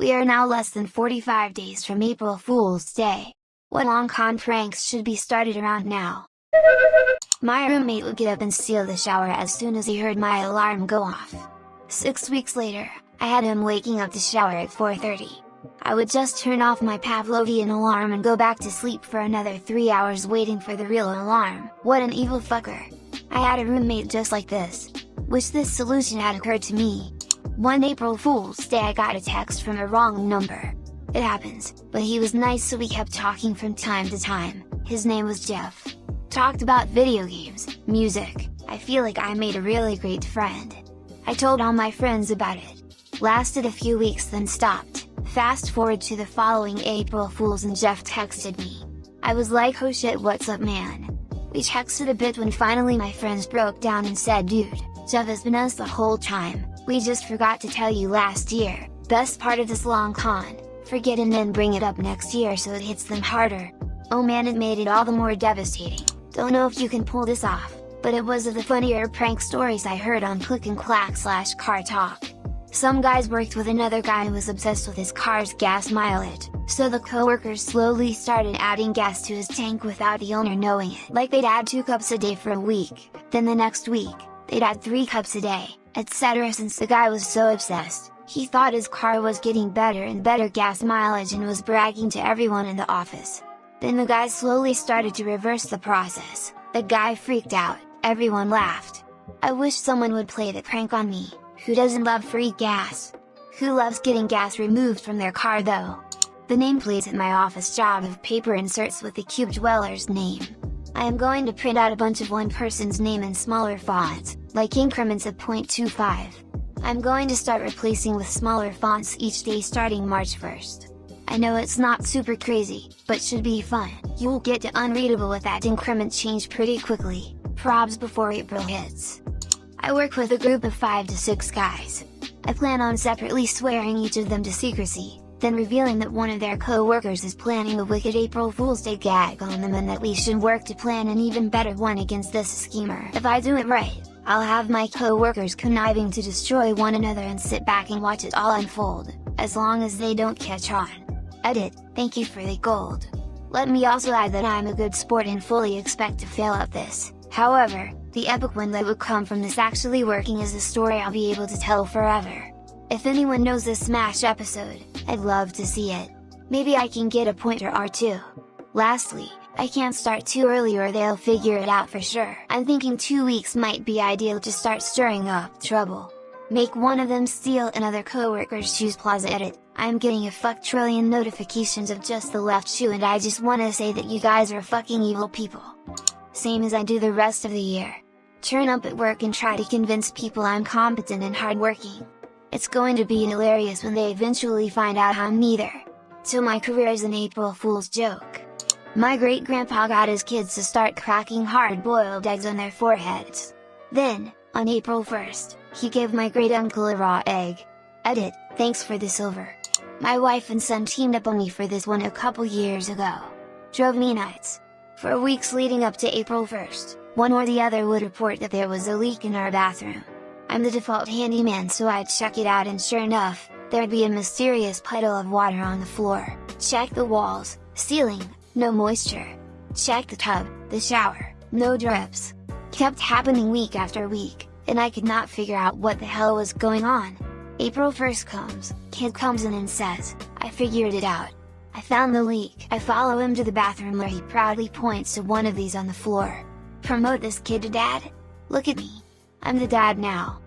We are now less than 45 days from April Fool's Day. What long con pranks should be started around now? My roommate would get up and steal the shower as soon as he heard my alarm go off. 6 weeks later, I had him waking up to shower at 4:30. I would just turn off my Pavlovian alarm and go back to sleep for another 3 hours waiting for the real alarm. What an evil fucker. I had a roommate just like this. Wish this solution had occurred to me. One April Fool's Day I got a text from a wrong number. It happens, but he was nice, so we kept talking from time to time. His name was Jeff. Talked about video games, music. I feel like I made a really great friend. I told all my friends about it. Lasted a few weeks then stopped. Fast forward to the following April Fools and Jeff texted me. I was like, oh shit, what's up man? We texted a bit when finally my friends broke down and said, dude, Jeff has been us the whole time, we just forgot to tell you last year. Best part of this long con, forget and then bring it up next year so it hits them harder. Oh man, it made it all the more devastating. Don't know if you can pull this off, but it was of the funnier prank stories I heard on Click and Clack / Car Talk. Some guys worked with another guy who was obsessed with his car's gas mileage, so the co-workers slowly started adding gas to his tank without the owner knowing it. Like they'd add 2 cups a day for a week, then the next week, they'd add 3 cups a day, etc. Since the guy was so obsessed, he thought his car was getting better and better gas mileage and was bragging to everyone in the office. Then the guy slowly started to reverse the process. The guy freaked out, everyone laughed. I wish someone would play the prank on me. Who doesn't love free gas? Who loves getting gas removed from their car though? The nameplates at my office job have paper inserts with the cube dweller's name. I am going to print out a bunch of one person's name in smaller fonts, like increments of 0.25. I'm going to start replacing with smaller fonts each day starting March 1st. I know it's not super crazy, but should be fun. You'll get to unreadable with that increment change pretty quickly. Probs before April hits. I work with a group of 5 to 6 guys. I plan on separately swearing each of them to secrecy, then revealing that one of their co-workers is planning a wicked April Fool's Day gag on them and that we should work to plan an even better one against this schemer. If I do it right, I'll have my co-workers conniving to destroy one another and sit back and watch it all unfold, as long as they don't catch on. Edit, thank you for the gold. Let me also add that I'm a good sport and fully expect to fail at this. However, the epic one that would come from this actually working is a story I'll be able to tell forever. If anyone knows this Smash episode, I'd love to see it. Maybe I can get a pointer or 2. Lastly, I can't start too early or they'll figure it out for sure. I'm thinking 2 weeks might be ideal to start stirring up trouble. Make one of them steal another co-worker's shoes. Plaza edit, I'm getting a fuck trillion notifications of just the left shoe and I just wanna say that you guys are fucking evil people. Same as I do the rest of the year. Turn up at work and try to convince people I'm competent and hardworking. It's going to be hilarious when they eventually find out I'm neither. So my career is an April Fool's joke. My great-grandpa got his kids to start cracking hard-boiled eggs on their foreheads. Then, on April 1st, he gave my great-uncle a raw egg. Edit, thanks for the silver. My wife and son teamed up on me for this one a couple years ago. Drove me nuts. For weeks leading up to April 1st, one or the other would report that there was a leak in our bathroom. I'm the default handyman, so I'd check it out and sure enough, there'd be a mysterious puddle of water on the floor. Check the walls, ceiling, no moisture. Check the tub, the shower, no drips. Kept happening week after week, and I could not figure out what the hell was going on. April 1st comes, kid comes in and says, I figured it out. I found the leak. I follow him to the bathroom where he proudly points to one of these on the floor. Promote this kid to dad? Look at me. I'm the dad now.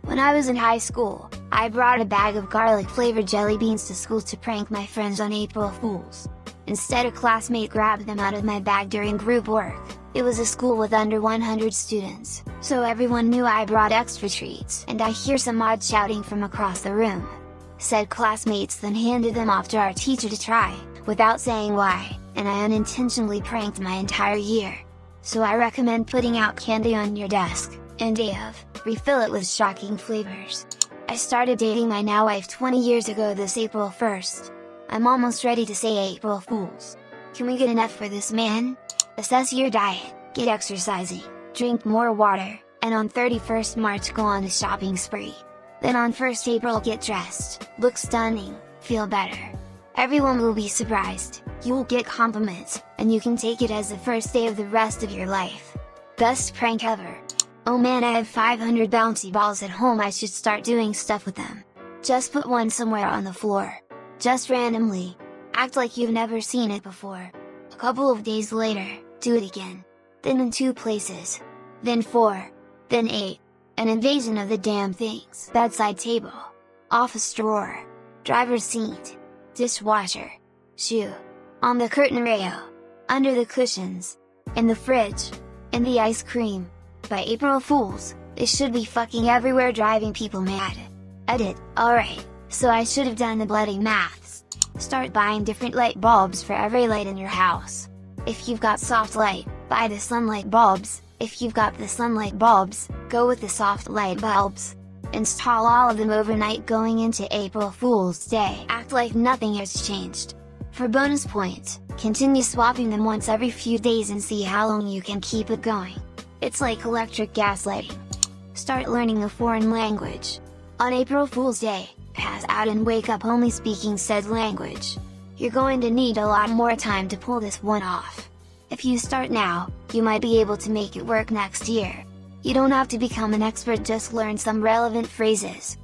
When I was in high school, I brought a bag of garlic-flavored jelly beans to school to prank my friends on April Fools. Instead, a classmate grabbed them out of my bag during group work. It was a school with under 100 students, so everyone knew I brought extra treats. And I hear some odd shouting from across the room. Said classmates then handed them off to our teacher to try, without saying why, and I unintentionally pranked my entire year. So I recommend putting out candy on your desk, and refill it with shocking flavors. I started dating my now wife 20 years ago this April 1st. I'm almost ready to say April Fools. Can we get an F for this man? Assess your diet, get exercising, drink more water, and on 31st March go on a shopping spree. Then on 1st April get dressed, look stunning, feel better. Everyone will be surprised, you will get compliments, and you can take it as the first day of the rest of your life. Best prank ever. Oh man, I have 500 bouncy balls at home, I should start doing stuff with them. Just put one somewhere on the floor. Just randomly. Act like you've never seen it before. A couple of days later, do it again. Then in 2 places. Then 4. Then 8. An invasion of the damn things. Bedside table. Office drawer. Driver's seat. Dishwasher. Shoe. On the curtain rail. Under the cushions. In the fridge. In the ice cream. By April Fools, this should be fucking everywhere, driving people mad. Edit. Alright, so I should have done the bloody maths. Start buying different light bulbs for every light in your house. If you've got soft light, buy the sunlight bulbs. If you've got the sunlight bulbs, go with the soft light bulbs. Install all of them overnight going into April Fool's Day. Act like nothing has changed. For bonus points, continue swapping them once every few days and see how long you can keep it going. It's like electric gaslighting. Start learning a foreign language. On April Fool's Day, pass out and wake up only speaking said language. You're going to need a lot more time to pull this one off. If you start now, you might be able to make it work next year. You don't have to become an expert, just learn some relevant phrases.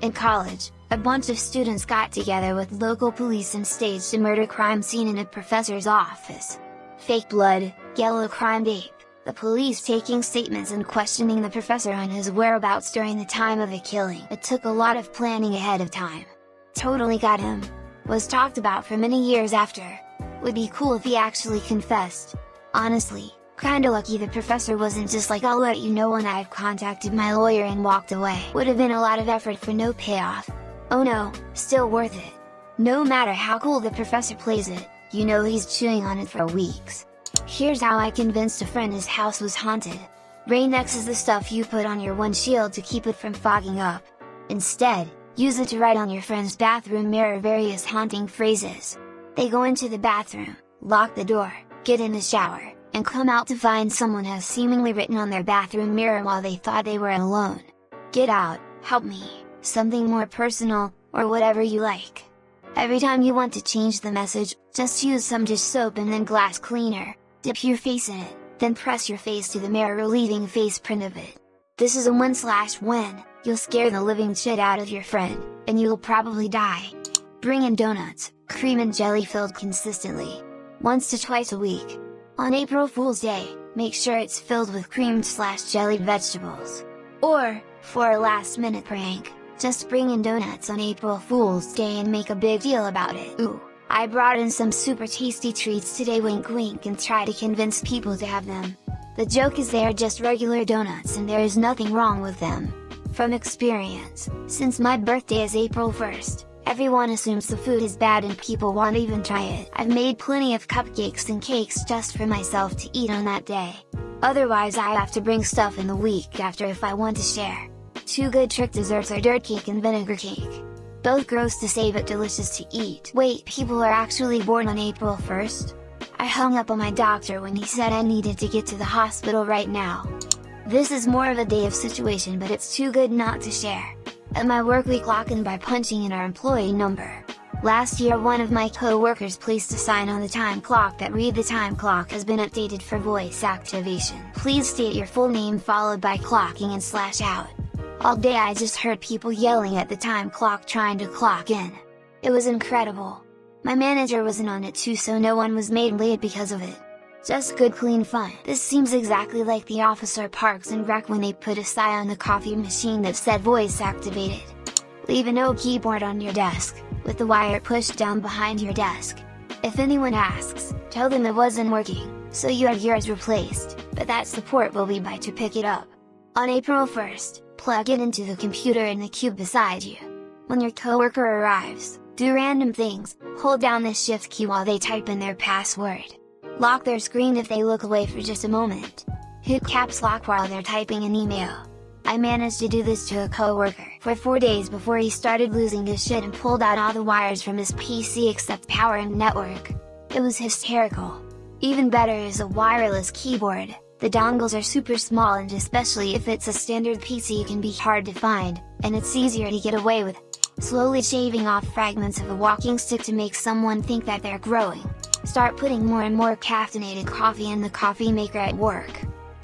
In college, a bunch of students got together with local police and staged a murder crime scene in a professor's office. Fake blood, yellow crime tape, the police taking statements and questioning the professor on his whereabouts during the time of the killing. It took a lot of planning ahead of time. Totally got him. Was talked about for many years after. Would be cool if he actually confessed. Honestly, kinda lucky the professor wasn't just like, I'll let you know when I've contacted my lawyer and walked away. Would have been a lot of effort for no payoff. Oh no, still worth it. No matter how cool the professor plays it, you know he's chewing on it for weeks. Here's how I convinced a friend his house was haunted. Rain-X is the stuff you put on your windshield to keep it from fogging up. Instead, use it to write on your friend's bathroom mirror various haunting phrases. They go into the bathroom, lock the door, get in the shower, and come out to find someone has seemingly written on their bathroom mirror while they thought they were alone. Get out, help me, something more personal, or whatever you like. Every time you want to change the message, just use some dish soap and then glass cleaner, dip your face in it, then press your face to the mirror relieving face print of it. This is a win/win, you'll scare the living shit out of your friend, and you'll probably die. Bring in donuts, cream and jelly filled consistently. Once to twice a week. On April Fool's Day, make sure it's filled with creamed/jellied vegetables. Or, for a last minute prank, just bring in donuts on April Fool's Day and make a big deal about it. Ooh, I brought in some super tasty treats today, wink wink, and try to convince people to have them. The joke is they are just regular donuts and there is nothing wrong with them. From experience, since my birthday is April 1st, everyone assumes the food is bad and people won't even try it. I've made plenty of cupcakes and cakes just for myself to eat on that day. Otherwise I have to bring stuff in the week after if I want to share. 2 good trick desserts are dirt cake and vinegar cake. Both gross to say but delicious to eat. Wait, people are actually born on April 1st? I hung up on my doctor when he said I needed to get to the hospital right now. This is more of a day of situation, but it's too good not to share. At my work we clock in by punching in our employee number. Last year one of my co-workers placed a sign on the time clock that read, "The time clock has been updated for voice activation. Please state your full name followed by clocking in /out." All day I just heard people yelling at the time clock trying to clock in. It was incredible. My manager wasn't on it too, so no one was made late because of it. Just good clean fun. This seems exactly like the office or Parks and Rec when they put a sign on the coffee machine that said voice activated. Leave a no keyboard on your desk, with the wire pushed down behind your desk. If anyone asks, tell them it wasn't working, so you have yours replaced, but that support will be by to pick it up. On April 1st, plug it into the computer in the cube beside you. When your coworker arrives, do random things, hold down the shift key while they type in their password. Lock their screen if they look away for just a moment. Hit caps lock while they're typing an email. I managed to do this to a coworker for 4 days before he started losing his shit and pulled out all the wires from his PC except power and network. It was hysterical. Even better is a wireless keyboard. The dongles are super small and especially if it's a standard PC can be hard to find, and it's easier to get away with. slowly shaving off fragments of a walking stick to make someone think that they're growing. Start putting more and more caffeinated coffee in the coffee maker at work.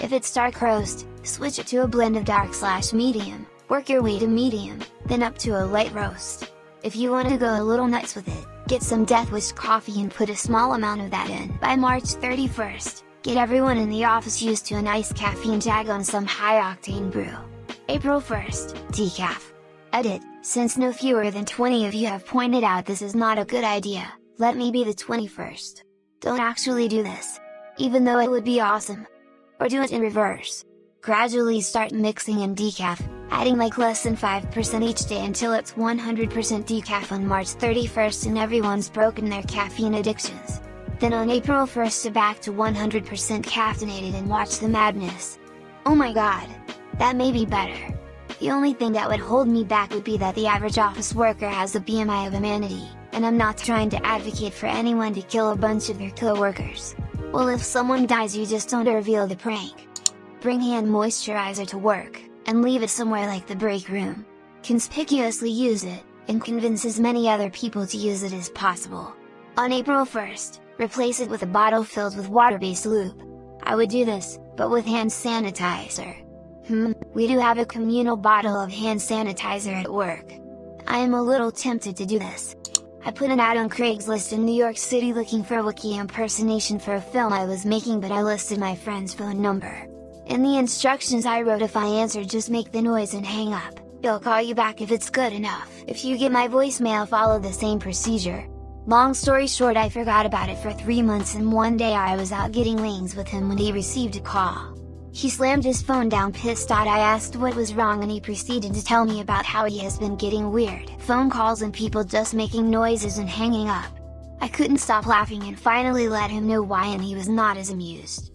If it's dark roast, switch it to a blend of dark/medium, work your way to medium, then up to a light roast. If you want to go a little nuts with it, get some Death Wish coffee and put a small amount of that in. By March 31st, get everyone in the office used to a nice caffeine jag on some high-octane brew. April 1st, decaf. Edit: since no fewer than 20 of you have pointed out this is not a good idea, let me be the 21st. Don't actually do this. Even though it would be awesome. Or do it in reverse. Gradually start mixing in decaf, adding like less than 5% each day until it's 100% decaf on March 31st and everyone's broken their caffeine addictions. Then on April 1st back to 100% caffeinated and watch the madness. Oh my god! That may be better. The only thing that would hold me back would be that the average office worker has a BMI of humanity, and I'm not trying to advocate for anyone to kill a bunch of their co-workers. Well, if someone dies you just don't reveal the prank. Bring hand moisturizer to work, and leave it somewhere like the break room. Conspicuously use it, and convince as many other people to use it as possible. On April 1st, replace it with a bottle filled with water-based lube. I would do this, but with hand sanitizer. We do have a communal bottle of hand sanitizer at work. I am a little tempted to do this. I put an ad on Craigslist in New York City looking for a wiki impersonation for a film I was making, but I listed my friend's phone number. In the instructions I wrote, if I answer just make the noise and hang up, he'll call you back if it's good enough. If you get my voicemail, follow the same procedure. Long story short, I forgot about it for 3 months and one day I was out getting wings with him when he received a call. He slammed his phone down pissed. I asked what was wrong and he proceeded to tell me about how he has been getting weird phone calls and people just making noises and hanging up. I couldn't stop laughing and finally let him know why, and he was not as amused.